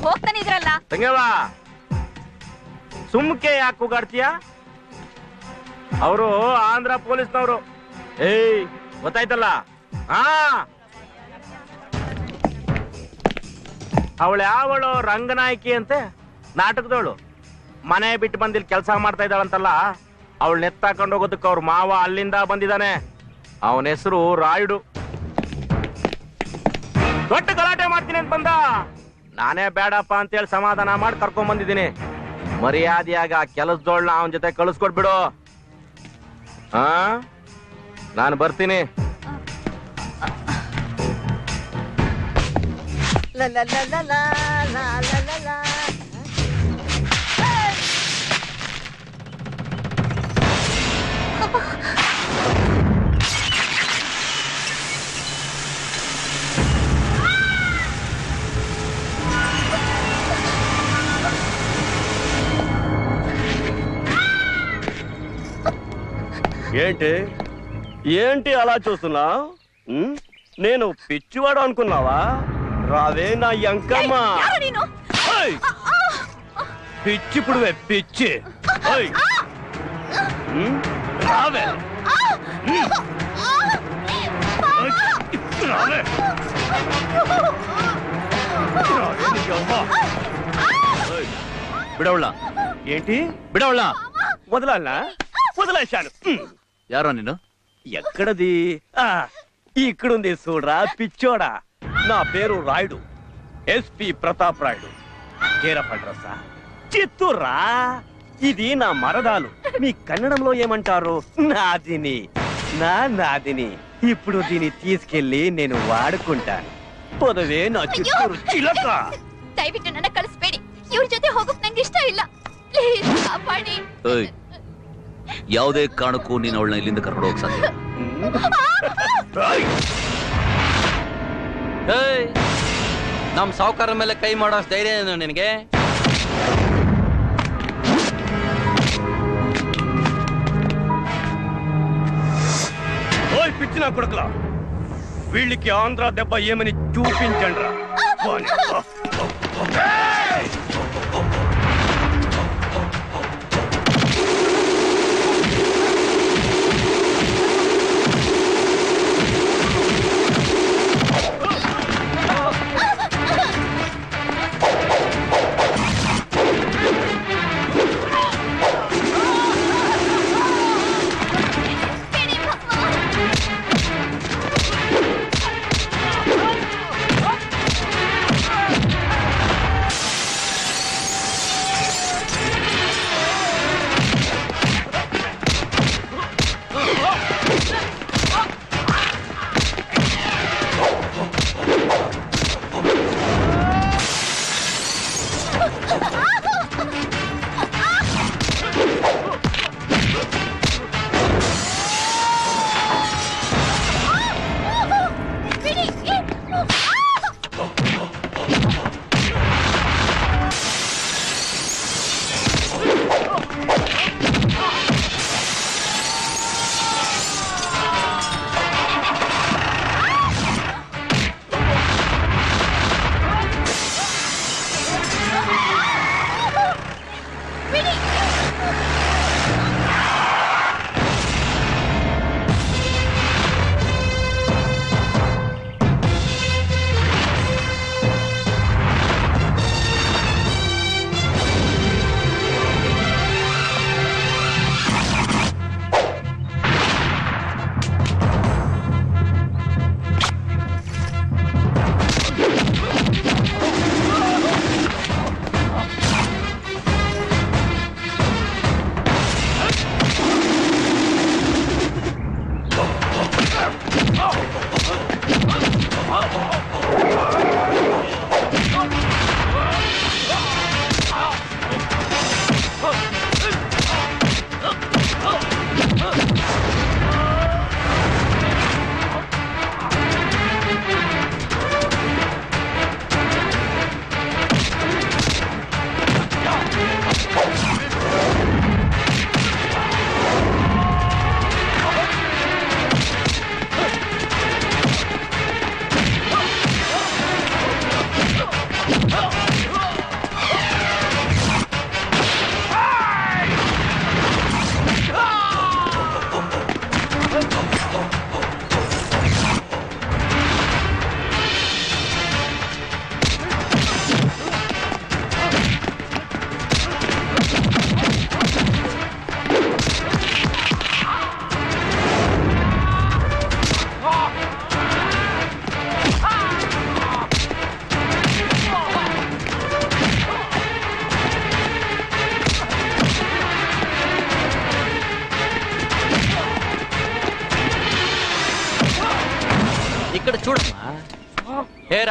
ಹೋಗ್ತಾನೆ ಇದ್ರಲ್ಲ. ತಂಗವ್ವ ಸುಮ್ಕೆ ಯಾಕೆ ಕೂಗಾಡ್ತೀಯ? ಅವರು ಆಂಧ್ರ ಪೊಲೀಸ್ನವರು. ಏಯ್ ಗೊತ್ತಾಯ್ತಲ್ಲ? ಹಾ ಅವಳು ಯಾವಳು ರಂಗನಾಯಕಿ ಅಂತೆ, ನಾಟಕದವಳು. ಮನೆ ಬಿಟ್ಟು ಬಂದಿಲ್ ಕೆಲಸ ಮಾಡ್ತಾ ಇದ್ದಾಳಂತಲ್ಲ, ಅವಳು ನೆತ್ತಾಕೊಂಡು ಹೋಗೋದಕ್ಕೆ ಅವ್ರ ಮಾವ ಅಲ್ಲಿಂದ ಬಂದಿದ್ದಾನೆ. ಅವನ ಹೆಸರು ರಾಯುಡು. ದೊಡ್ಡ ಗಲಾಟೆ ಮಾಡ್ತೀನಿ ಅಂತ ಬಂದ. ನಾನೇ ಬೇಡಪ್ಪ ಅಂತೇಳಿ ಸಮಾಧಾನ ಮಾಡಿ ಕರ್ಕೊಂಡ್ ಬಂದಿದ್ದೀನಿ. ಮರ್ಯಾದೆಯಾಗ ಆ ಕೆಲಸದೋಳ್ನ ಅವನ ಜೊತೆ ಕಳಿಸ್ಕೊಡ್ಬಿಡು. ಹಾ ನಾನು ಬರ್ತೀನಿ. ఏంటి ఏంటి అలా చూస్తున్నా? నేను పిచ్చివాడు అనుకున్నావా? రావే నా యంకమ్మ. పిచ్చి పుడువే పిచ్చి. రావే రావే బిడవళ్ళ ఏంటి బిడవళ్ళ వదలాలా? వదిలేశాను. యారో నిన్ను? ఎక్కడది? ఇక్కడుంది చూడరా పిచ్చోడా. నా పేరు Rayudu, SP Pratap Rayudu. Care of address చిత్తూర్రా. ఇది నా మరదాలు. మీ కన్నడంలో ఏమంటారు? నాదిని. నాదిని. ఇప్పుడు దీన్ని తీసుకెళ్లి నేను వాడుకుంటాను. పొదవే నా చిత్తూరు చిలక. ದಯವಿಟ್ಟು ನನ್ನ ಕಳಿಸ್ಬೇಡಿ. ಇವ್ರ ಜೊತೆ ಹೋಗಕ್ ನಂಗೆ ಇಷ್ಟ ಇಲ್ಲ. ಪ್ಲೀಸ್ ಕಾಪಾಡಿ. ಯಾವುದೇ ಕಾರಣಕ್ಕೂ ನೀನು ಅವಳನ್ನ ಇಲ್ಲಿಂದ ಕರ್ಕೊಂಡು ಹೋಗಕ್ ಸಾಧ್ಯ. ನಮ್ ಸಾವುಕಾರ ಮೇಲೆ ಕೈ ಮಾಡೋ ಧೈರ್ಯ ಏನು ನಿನಗೆ? ఓయ్ పిచ్చి నా కొడుకులా, వీళ్ళకి ఆంధ్ర దెబ్బ ఏమని చూపించండి రా.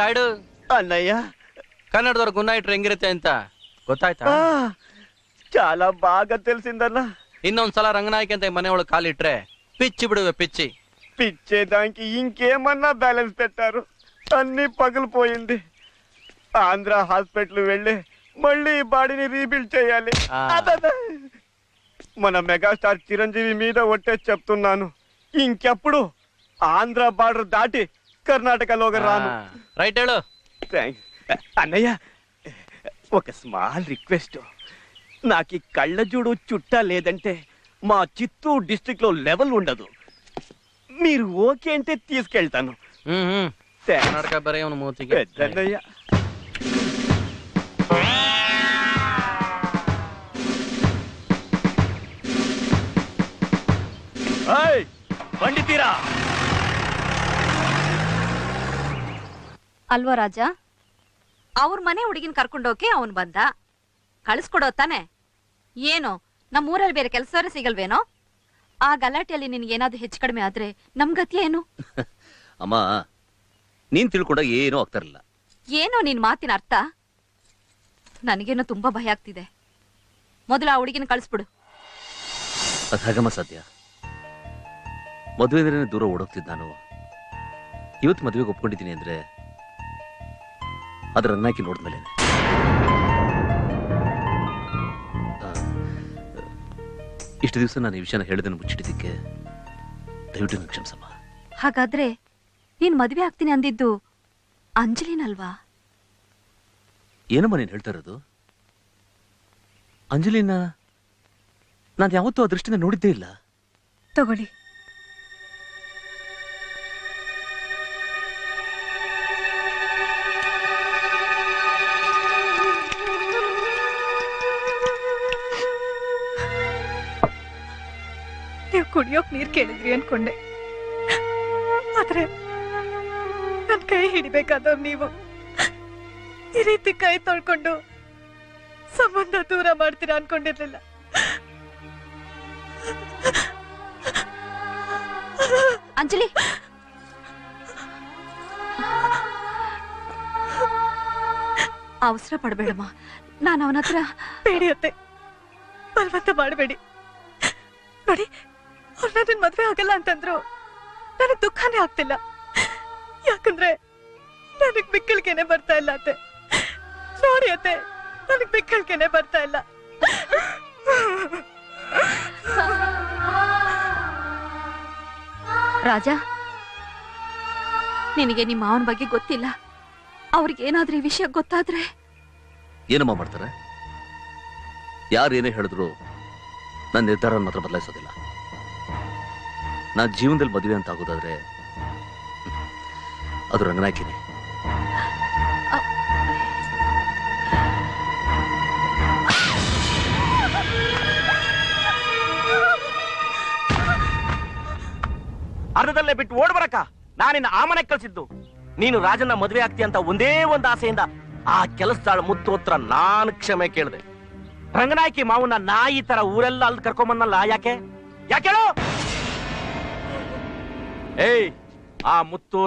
ರಾಯ್ಡು, ಅಣ್ಣಯ್ಯ, ಕನ್ನಡದವ್ರ ಗುಣ ಇಟ್ರೆ ಹೆಂಗಿರುತ್ತೆ ಅಂತ ಗೊತ್ತಾಯ್ತಾ? చాలా బాగా తెలిసిందన్న. ಇನ್ನೊಂದ್ಸಲ ರಂಗನಾಯ್ಕ ಅಂತ ಮನೆ ಒಳಗೆ ಕಾಲಿಟ್ರೆ ಪಿಚ್ಚಿ ಬಿಡುವೆ, ಪಿಚ್ಚಿ. పిచ్చేదానికి ఇంకేమన్నా బ్యాలెన్స్ పెట్టారు? అన్ని పగిలిపోయింది. ఆంధ్ర హాస్పిటల్ వెళ్ళి మళ్ళీ ఈ బాడీని రీబిల్డ్ చేయాలి. మన మెగాస్టార్ చిరంజీవి మీద ఒట్టే చెప్తున్నాను, ఇంకెప్పుడు ఆంధ్ర బార్డర్ దాటి కర్ణాటకలోకి రాను. రైట్ ಹೇಳು. అన్నయ్య, ఒక స్మాల్ రిక్వెస్ట్. నాకు ఈ కళ్ళజోడు చుట్టా లేదంటే మా చిత్తూరు డిస్ట్రిక్ట్ లో లెవెల్ ఉండదు. మీరు ఓకే అంటే తీసుకెళ్తాను. ಕರ್ನಾಟಕ ಬರೀ ಅವನು ಮೂತಿಗೆ. పెద్దన్నయ్య, ಬಂಡಿತೀರಾ ಅಲ್ವಾ ರಾಜ? ಅವ್ರ ಮನೆ ಹುಡುಗಿನ ಕರ್ಕೊಂಡೋಕೆ ಅವನ್ ಬಂದ. ಕಳಿಸ್ಕೊಡೋ ತಾನೆ? ಏನು ನಮ್ಮೂರಲ್ಲಿ ಬೇರೆ ಕೆಲಸವೇ ಸಿಗಲ್ವೇನೋ? ಆ ಗಲಾಟೆಯಲ್ಲಿ ನಿನ್ಗೇನಾದ್ರೂ ಹೆಚ್ಚು ಕಡಿಮೆ ಆದ್ರೆ ನಮ್ ಗತಿ ಏನು? ಅಮ್ಮ, ನೀನ್ ತಿಳ್ಕೊಂಡಾಗ ಏನೂ ಆಗ್ತಾರಲ್ಲ. ಏನೋ ನಿನ್ ಮಾತಿನ ಅರ್ಥ? ನನಗೇನೋ ತುಂಬಾ ಭಯ ಆಗ್ತಿದೆ. ಮೊದಲು ಆ ಹುಡುಗಿನ ಕಳಿಸ್ಬಿಡು. ಅದ್ ಹಾಗಮ್ಮ ಸಾಧ್ಯ? ಮದುವೆ ಅಂದ್ರೆ ದೂರ ಓಡೋಗ್ತಿದ್ ನಾನು. ಇವತ್ತು ಮದುವೆಗೆ ಒಪ್ಕೊಂಡಿದ್ದೀನಿ ಅಂದ್ರೆ ಅದ್ರ ಅನ್ನಾಕಿ ನೋಡಿದ್ಮೇಲೆ. ಇಷ್ಟು ದಿವಸ ನಾನು ಈ ವಿಷಯನ ಹೇಳಿದನ್ನು ಮುಚ್ಚಿಟ್ಟಿದ್ದಕ್ಕೆ ದಯವಿಟ್ಟು ನಂಗೆ ಕ್ಷಮಿಸಮ್ಮ. ಹಾಗಾದ್ರೆ ನೀನ್ ಮದ್ವೆ ಆಗ್ತೀನಿ ಅಂದಿದ್ದು ಅಂಜಲಿನಲ್ವಾ? ಏನಮ್ಮ ನೀನ್ ಹೇಳ್ತಾ ಇರೋದು? ಅಂಜಲಿನ ನಾನು ಯಾವತ್ತೂ ಆ ದೃಷ್ಟಿನ ನೋಡಿದ್ದೇ ಇಲ್ಲ. ತಗೊಳ್ಳಿ. ನೀವು ಕುಡಿಯೋಕ್ ನೀರ್ ಕೇಳಿದ್ರಿ ಅನ್ಕೊಂಡೆ, ಆದ್ರೆ ನನ್ ಕೈ ಹಿಡಿಬೇಕಾದವ್ ನೀವು. ಈ ರೀತಿ ಕೈ ತೊಳ್ಕೊಂಡು ಸಂಬಂಧ ದೂರ ಮಾಡ್ತೀರಾ ಅನ್ಕೊಂಡಿರ್ಲಿಲ್ಲ. ಅಂಜಲಿ, ಅವಸರ ಪಡಬೇಡಮ್ಮ. ನಾನು ಅವನ ಹತ್ರ ಬೇಡಿ ಅತ್ತೆ, ಬಲವಂತ ಮಾಡಬೇಡಿ. ನೋಡಿ, ಅವ್ರು ನನ್ನ ಮದ್ವೆ ಆಗಲ್ಲ ಅಂತಂದ್ರು ನನಗ್ ದುಃಖನೇ ಆಗ್ತಿಲ್ಲ. ಯಾಕಂದ್ರೆ ನನಗ್ ಬಿಕ್ಕಳಿಗೆನೆ ಬರ್ತಾ ಇಲ್ಲ ಅತ್ತೆ. ನೋಡಿ ಅತ್ತೆ, ನನಗ್ ಬಿಕ್ಕಳಿಗೆನೆ ಬರ್ತಾ ಇಲ್ಲ. ರಾಜ, ನಿನಗೆ ನಿಮ್ಮ ಮಾವನ ಬಗ್ಗೆ ಗೊತ್ತಿಲ್ಲ. ಅವ್ರಿಗೇನಾದ್ರೂ ಈ ವಿಷಯ ಗೊತ್ತಾದ್ರೆ ಏನಮ್ಮ ಮಾಡ್ತಾರೆ? ಯಾರು ಏನೇ ಹೇಳಿದ್ರು ನನ್ನ ನಿರ್ಧಾರ ಮಾತ್ರ ಬದಲಾಯಿಸೋದಿಲ್ಲ. ನಾ ಜೀವನದಲ್ಲಿ ಮದುವೆ ಅಂತ ಆಗೋದಾದ್ರೆ ಅದು ರಂಗನಾಯ್ಕಿನೇ. ಅರ್ಧದಲ್ಲೇ ಬಿಟ್ಟು ಓಡ್ ಬರಕ ನಾನಿನ್ನ ಆ ಮನೆಗೆ ಕಳ್ಸಿದ್ದು. ನೀನು ರಾಜನ ಮದುವೆ ಆಗ್ತಿ ಅಂತ ಒಂದೇ ಒಂದು ಆಸೆಯಿಂದ ಆ ಕೆಲಸದಾಳ ಮುತ್ತೋತ್ರ ನಾನು ಕ್ಷಮೆ ಕೇಳಿದೆ. ರಂಗನಾಯ್ಕಿ ಮಾವನ್ನ ನಾಯಿ ತರ ಊರೆಲ್ಲ ಅಲ್ಲಿ ಕರ್ಕೊಂಬಂದಲ್ಲ. ಯಾಕೆ ಯಾಕೇಳು? ಏಯ್, ಆ ಮುತ್ತು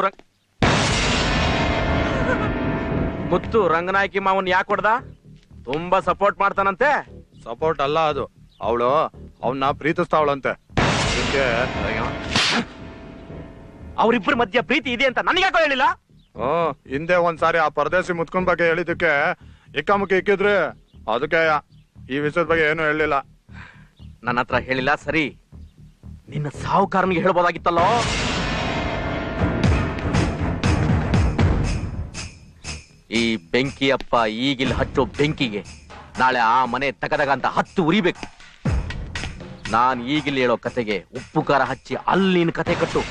ರಂಗನಾಯ್ಕಿ ಮಾವನ್ ಯಾಕೆ ಹೊಡ್ದ? ತುಂಬಾ ಸಪೋರ್ಟ್ ಮಾಡ್ತಾನಂತೆ. ಸಪೋರ್ಟ್ ಅಲ್ಲ ಅದು, ಅವಳು ಅವನ್ನ ಪ್ರೀತಿಸ್ತಾವಳಂತೆ. ಅವ್ರಿಬ್ರ ಮಧ್ಯ ಪ್ರೀತಿ ಇದೆ ಅಂತ ನನಗ್ಯಾಕೋ ಹೇಳಿಲ್ಲ? ಹಿಂದೆ ಒಂದ್ಸಾರಿ ಆ ಪರದೇಶಿ ಮುತ್ಕೊಂಡ್ ಬಗ್ಗೆ ಹೇಳಿದಕ್ಕೆ ಇಕ್ಕಮುಖಿ ಇಕ್ಕಿದ್ರಿ. ಅದಕ್ಕೆ ಈ ವಿಷಯದ ಬಗ್ಗೆ ಏನು ಹೇಳಿಲ್ಲ. ನನ್ನ ಹತ್ರ ಹೇಳಿಲ್ಲ ಸರಿ, ನಿನ್ನ ಸಾಹುಕಾರನಿಗೆ ಹೇಳ್ಬೋದಾಗಿತ್ತಲ್ಲೋ. ಈ ಬೆಂಕಿಯಪ್ಪ ಈಗಿಲ್ಲಿ ಹಚ್ಚೋ ಬೆಂಕಿಗೆ ನಾಳೆ ಆ ಮನೆ ತಗದಾಗ ಅಂತ 10 ಉರಿಬೇಕು. ನಾನ್ ಈಗಿಲ್ಲಿ ಹೇಳೋ ಕತೆಗೆ ಉಪ್ಪು ಖಾರ ಹಚ್ಚಿ ಅಲ್ಲಿ ನಿನ್ ಕತೆ ಕಟ್ಟು.